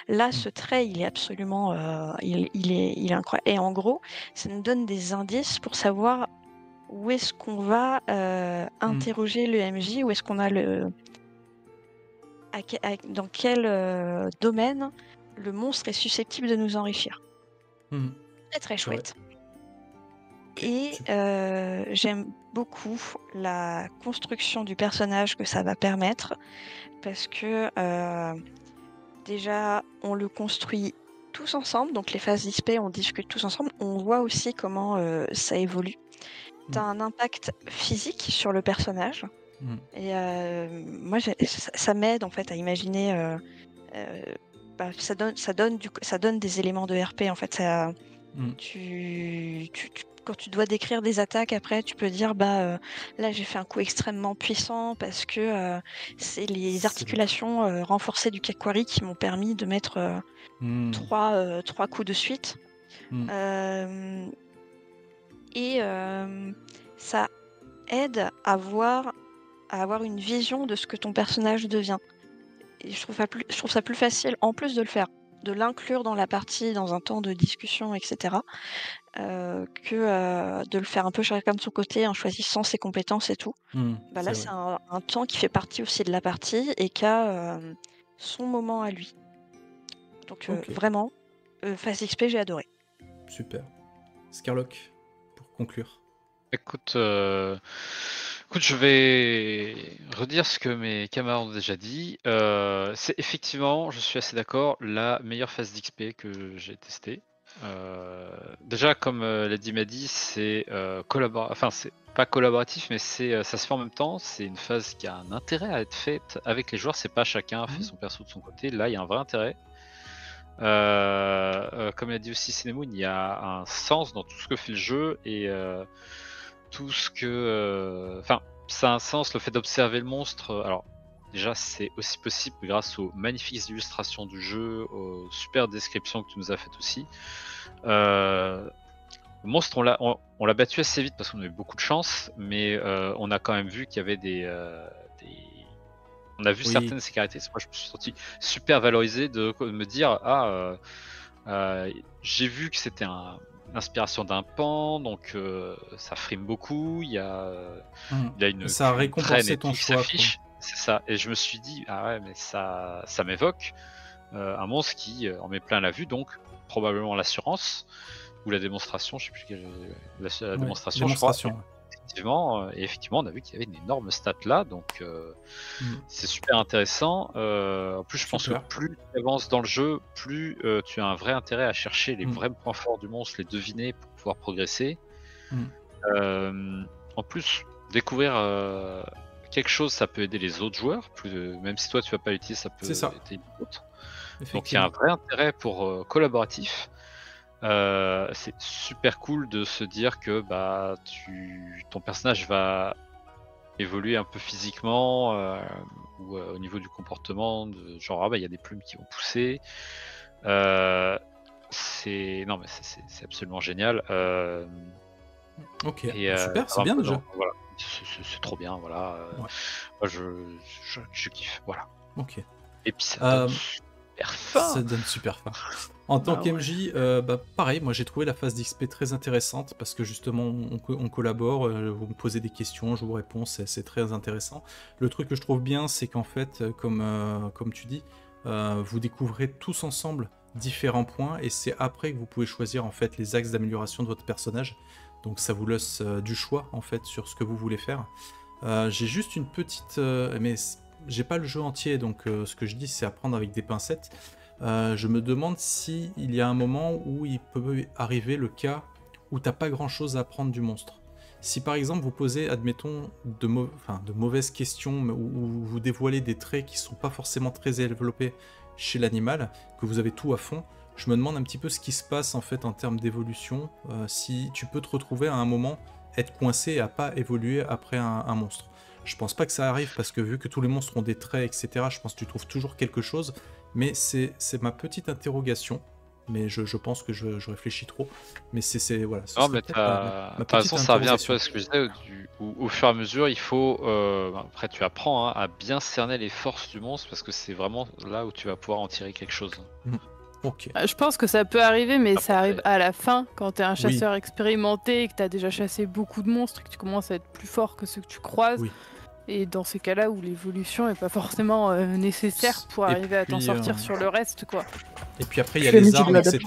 là ce trait il est absolument il est incroyable, et en gros ça nous donne des indices pour savoir où est-ce qu'on va interroger le MJ, où est-ce qu'on a dans quel domaine le monstre est susceptible de nous enrichir. Très très chouette. Et j'aime beaucoup la construction du personnage que ça va permettre, parce que déjà on le construit tous ensemble, donc les phases d'XP on discute tous ensemble, on voit aussi comment ça évolue. T'as un impact physique sur le personnage, et moi ça m'aide en fait à imaginer, ça donne des éléments de RP en fait. Ça, quand tu dois décrire des attaques, après tu peux dire là j'ai fait un coup extrêmement puissant parce que c'est les articulations renforcées du Kakwari qui m'ont permis de mettre 3 coups de suite. Et ça aide à avoir une vision de ce que ton personnage devient. Et je trouve ça plus facile, en plus de le faire, de l'inclure dans la partie, dans un temps de discussion, etc., que de le faire un peu chacun de son côté en choisissant ses compétences et tout. Là, c'est un temps qui fait partie aussi de la partie et qui a son moment à lui. Donc vraiment, phase XP, j'ai adoré. Super. Scarlock, pour conclure. Écoute, je vais redire ce que mes camarades ont déjà dit. C'est effectivement, je suis assez d'accord, la meilleure phase d'XP que j'ai testée. Déjà, comme l'a dit Madi, c'est c'est pas collaboratif, mais ça se fait en même temps. C'est une phase qui a un intérêt à être faite avec les joueurs. C'est pas chacun fait son perso de son côté. Là, il y a un vrai intérêt. Comme l'a dit aussi Cinemoon, il y a un sens dans tout ce que fait le jeu, et tout ce que... ça a un sens, le fait d'observer le monstre. Alors, déjà, c'est aussi possible grâce aux magnifiques illustrations du jeu, aux super descriptions que tu nous as faites aussi. Le monstre, on l'a battu assez vite parce qu'on a eu beaucoup de chance, mais on a quand même vu qu'il y avait on a vu certaines de ses caractéristiques. Moi, je me suis senti super valorisé de me dire j'ai vu que c'était l'inspiration d'un pan, donc ça frime beaucoup. Il y a une ça a récompensé ton choix. C'est ça. Et je me suis dit mais ça m'évoque un monstre qui en met plein la vue, donc probablement l'assurance ou la démonstration. Je sais plus quelle la démonstration. Je crois. Et effectivement, on a vu qu'il y avait une énorme stat là, donc c'est super intéressant. En plus, je pense que plus tu avances dans le jeu, plus tu as un vrai intérêt à chercher les vrais points forts du monstre, les deviner pour pouvoir progresser. En plus, découvrir quelque chose, ça peut aider les autres joueurs, même si toi tu vas pas l'utiliser, ça peut aider les autres. Donc il y a un vrai intérêt pour collaboratif. C'est super cool de se dire que ton personnage va évoluer un peu physiquement ou au niveau du comportement, genre il y a des plumes qui vont pousser. C'est absolument génial. Ok, super, c'est bien déjà. Voilà, c'est trop bien, voilà. Moi, je kiffe, voilà. Ok. Et puis ça donne super faim. Ça donne super faim. En tant qu'MJ, pareil, moi j'ai trouvé la phase d'XP très intéressante parce que justement on collabore, vous me posez des questions, je vous réponds, c'est très intéressant. Le truc que je trouve bien, c'est qu'en fait, comme tu dis, vous découvrez tous ensemble différents points et c'est après que vous pouvez choisir en fait les axes d'amélioration de votre personnage. Donc ça vous laisse du choix en fait sur ce que vous voulez faire. J'ai juste une petite... mais j'ai pas le jeu entier, donc ce que je dis c'est à prendre avec des pincettes. Je me demande si il y a un moment où il peut arriver le cas où t'as pas grand chose à apprendre du monstre. Si par exemple vous posez, admettons, de mauvaises questions ou vous dévoilez des traits qui sont pas forcément très développés chez l'animal, que vous avez tout à fond, je me demande un petit peu ce qui se passe en fait en termes d'évolution, si tu peux te retrouver à un moment être coincé et à pas évoluer après un monstre. Je pense pas que ça arrive parce que vu que tous les monstres ont des traits, etc., je pense que tu trouves toujours quelque chose, mais c'est ma petite interrogation. Mais je pense que je réfléchis trop. Mais c'est voilà. Non, mais t'as raison, ça revient un peu à ce que je disais. Au fur et à mesure, il faut. Après, tu apprends à bien cerner les forces du monstre parce que c'est vraiment là où tu vas pouvoir en tirer quelque chose. Ok. Je pense que ça peut arriver, mais ça arrive à la fin quand t'es un chasseur expérimenté et que t'as déjà chassé beaucoup de monstres et que tu commences à être plus fort que ceux que tu croises. Oui. Et dans ces cas-là où l'évolution n'est pas forcément nécessaire pour arriver à t'en sortir sur le reste, quoi. Et puis après, il y a les armes, etc.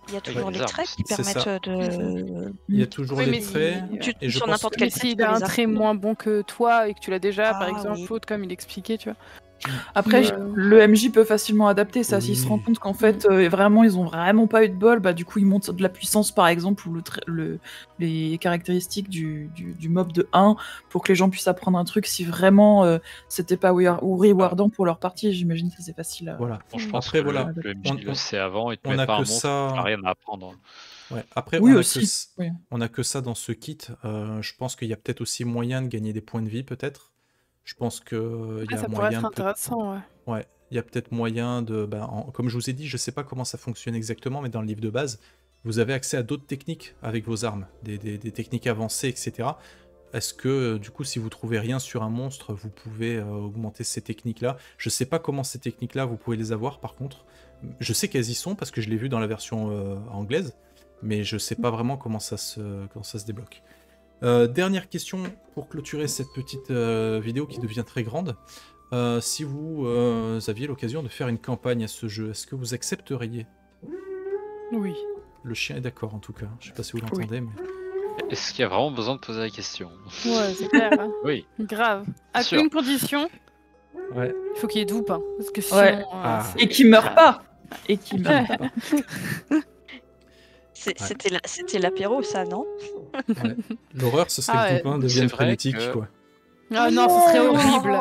Il y a toujours les traits qui permettent de... Il y a toujours les traits. Et sur n'importe quel s'il a un trait moins bon que toi et que tu l'as déjà, par exemple, l'autre, comme il expliquait, tu vois. Après, le MJ peut facilement adapter ça. S'il se rend compte qu'en fait, vraiment, ils ont vraiment pas eu de bol, du coup, ils montent de la puissance, par exemple, ou les caractéristiques du mob de 1 pour que les gens puissent apprendre un truc si vraiment c'était pas rewardant pour leur partie. J'imagine que c'est facile. Voilà. Bon, je pense que le MJ le sait avant, il te met pas un monstre, t'as rien à apprendre. Ouais. Après, on a que ça dans ce kit. Je pense qu'il y a peut-être aussi moyen de gagner des points de vie, peut-être. Je pense que il y a ça moyen. Pourrait être intéressant, ouais. Il y a peut-être moyen de. Comme je vous ai dit, je sais pas comment ça fonctionne exactement, mais dans le livre de base, vous avez accès à d'autres techniques avec vos armes, des techniques avancées, etc. Est-ce que du coup, si vous trouvez rien sur un monstre, vous pouvez augmenter ces techniques-là? Je sais pas comment ces techniques-là, vous pouvez les avoir. Par contre, je sais qu'elles y sont parce que je l'ai vu dans la version anglaise, mais je sais pas vraiment comment ça se débloque. Dernière question pour clôturer cette petite vidéo qui devient très grande. Si vous aviez l'occasion de faire une campagne à ce jeu, est-ce que vous accepteriez? Oui. Le chien est d'accord en tout cas. Je sais pas si vous l'entendez, mais... Est-ce qu'il y a vraiment besoin de poser la question? Ouais, c'est clair. Hein. Oui. Grave. À une condition. Ouais. Il faut qu'il y ait de vous pas. Parce que sinon. Et qu'il meure pas. Et qu'il meure pas. C'était l'apéro, ça, non? Ouais. L'horreur, ce serait que les copains deviennent frénétiques, quoi. Ah non, ce serait horrible.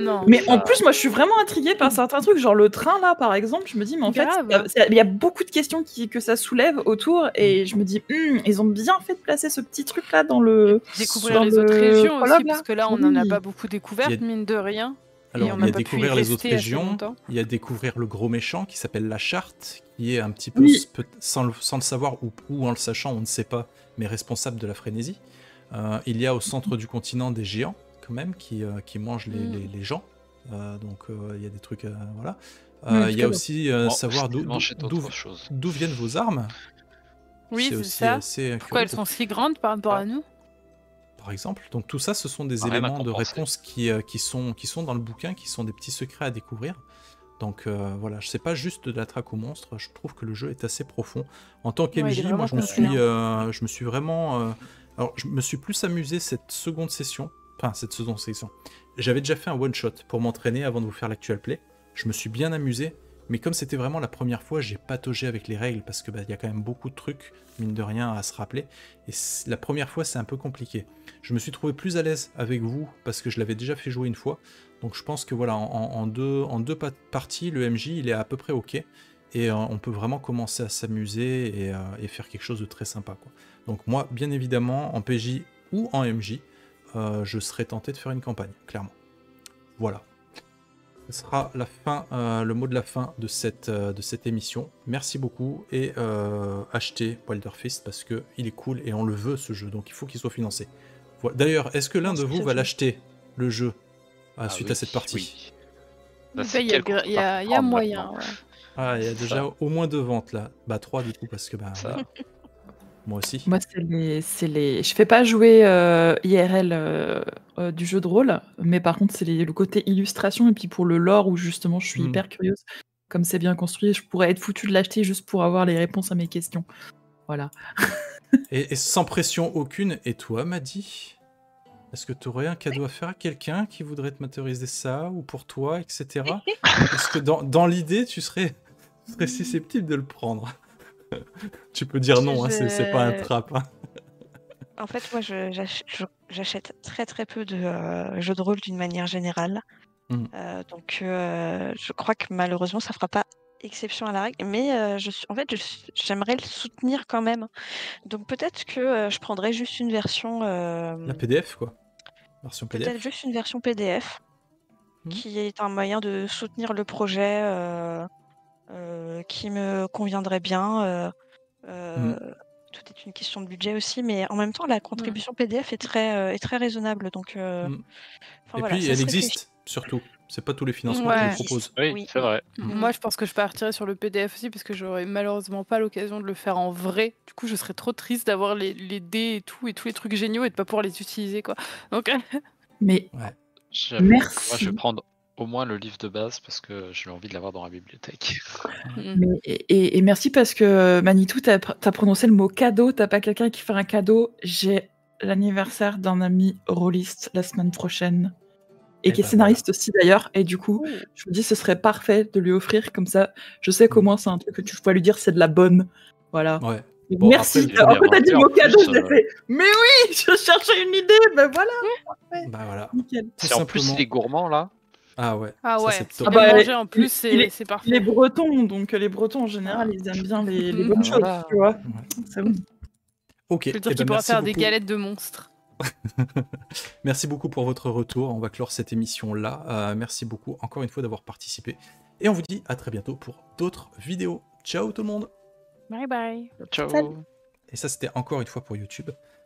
Non. Mais en plus, moi, je suis vraiment intriguée par certains trucs, genre le train là, par exemple. Je me dis, mais en fait, il y a beaucoup de questions que ça soulève autour, et je me dis, ils ont bien fait de placer ce petit truc là dans le. Découvrir les autres régions aussi, parce que là, on n'en a pas beaucoup découvert, mine de rien. Alors, il y a découvrir les autres régions, il y a découvrir le gros méchant qui s'appelle la Charte, qui est un petit peu, sans le savoir ou en le sachant, on ne sait pas, mais responsable de la frénésie. Il y a au centre du continent des géants, quand même, qui mangent les gens. Donc, il y a des trucs... voilà. Il y a aussi savoir d'où viennent vos armes. Oui, c'est ça. Pourquoi elles sont si grandes par rapport à nous? Par exemple. Donc tout ça, ce sont des éléments de réponse qui sont dans le bouquin, qui sont des petits secrets à découvrir. Donc voilà, je sais pas juste de la traque aux monstres, je trouve que le jeu est assez profond. En tant qu'MJ, moi je me suis vraiment... alors je me suis plus amusé cette seconde session. J'avais déjà fait un one-shot pour m'entraîner avant de vous faire l'actual play. Je me suis bien amusé, mais comme c'était vraiment la première fois, j'ai pataugé avec les règles parce que y a quand même beaucoup de trucs, mine de rien, à se rappeler. Et la première fois, c'est un peu compliqué. je me suis trouvé plus à l'aise avec vous parce que je l'avais déjà fait jouer une fois. Donc je pense que voilà, en deux parties, le MJ il est à peu près ok. Et on peut vraiment commencer à s'amuser et faire quelque chose de très sympa, quoi. Donc moi, bien évidemment, en PJ ou en MJ, je serais tenté de faire une campagne, clairement. Voilà. Ce sera la fin, le mot de la fin de cette émission. Merci beaucoup et achetez Wilderfist parce qu'il est cool et on le veut ce jeu, donc il faut qu'il soit financé. Voilà. D'ailleurs, est-ce que l'un de vous va l'acheter, le jeu, suite à cette partie? Oui. Il y a moyen. Ouais. Ah, il y a déjà au moins 2 ventes là. Bah 3 du coup parce que voilà. Moi aussi. Moi c'est les. Je fais pas jouer IRL du jeu de rôle, mais par contre c'est le côté illustration et puis pour le lore où justement je suis hyper curieuse. Comme c'est bien construit, je pourrais être foutu de l'acheter juste pour avoir les réponses à mes questions. Voilà. et sans pression aucune. Et toi, Maddy, est-ce que tu aurais un cadeau à faire à quelqu'un qui voudrait te matérialiser ça, ou pour toi, etc. Est-ce que dans l'idée, tu serais susceptible de le prendre? Tu peux dire non, c'est pas un trap. Hein. En fait, moi, j'achète très très peu de jeux de rôle d'une manière générale. Donc, je crois que malheureusement, ça fera pas exception à la règle. Mais en fait, j'aimerais le soutenir quand même. Donc, peut-être que je prendrais juste une version... La PDF, quoi. Version PDF. Peut-être juste une version PDF, qui est un moyen de soutenir le projet qui me conviendrait bien. Tout est une question de budget aussi, mais en même temps, la contribution PDF est très raisonnable. Donc, et puis, elle existe, surtout. C'est pas tous les financements qui le proposent. Oui, c'est vrai. Moi, je pense que je partirais sur le PDF aussi, parce que j'aurais malheureusement pas l'occasion de le faire en vrai. Du coup, je serais trop triste d'avoir les dés et tout, et tous les trucs géniaux, et de pas pouvoir les utiliser, quoi. Donc... Mais merci. Moi, je vais prendre au moins le livre de base, parce que j'ai envie de l'avoir dans la bibliothèque. Et merci parce que Manitou, t'as prononcé le mot cadeau, t'as pas quelqu'un qui fait un cadeau. J'ai l'anniversaire d'un ami rôliste la semaine prochaine. Et qui est scénariste aussi d'ailleurs, et du coup, je me dis ce serait parfait de lui offrir comme ça. Je sais qu'au moins c'est un truc que tu peux lui dire, c'est de la bonne. Voilà. Ouais. Bon, merci. En fait, t'as dit le mot cadeau, je l'ai fait. Mais oui, je cherchais une idée, ben voilà. Bah voilà. Nickel. C'est en plus il est gourmand là. Ah ouais. Ah ouais. Ça, manger en plus, c'est parfait. Les Bretons, donc les Bretons en général, ils aiment bien les bonnes choses, tu vois. C'est bon. Ok. Je veux dire qu'il pourra faire des galettes de monstres. Merci beaucoup pour votre retour. On va clore cette émission-là. Merci beaucoup encore une fois d'avoir participé. Et on vous dit à très bientôt pour d'autres vidéos. Ciao tout le monde. Bye bye. Ciao. Salut. Et ça, c'était encore une fois pour YouTube.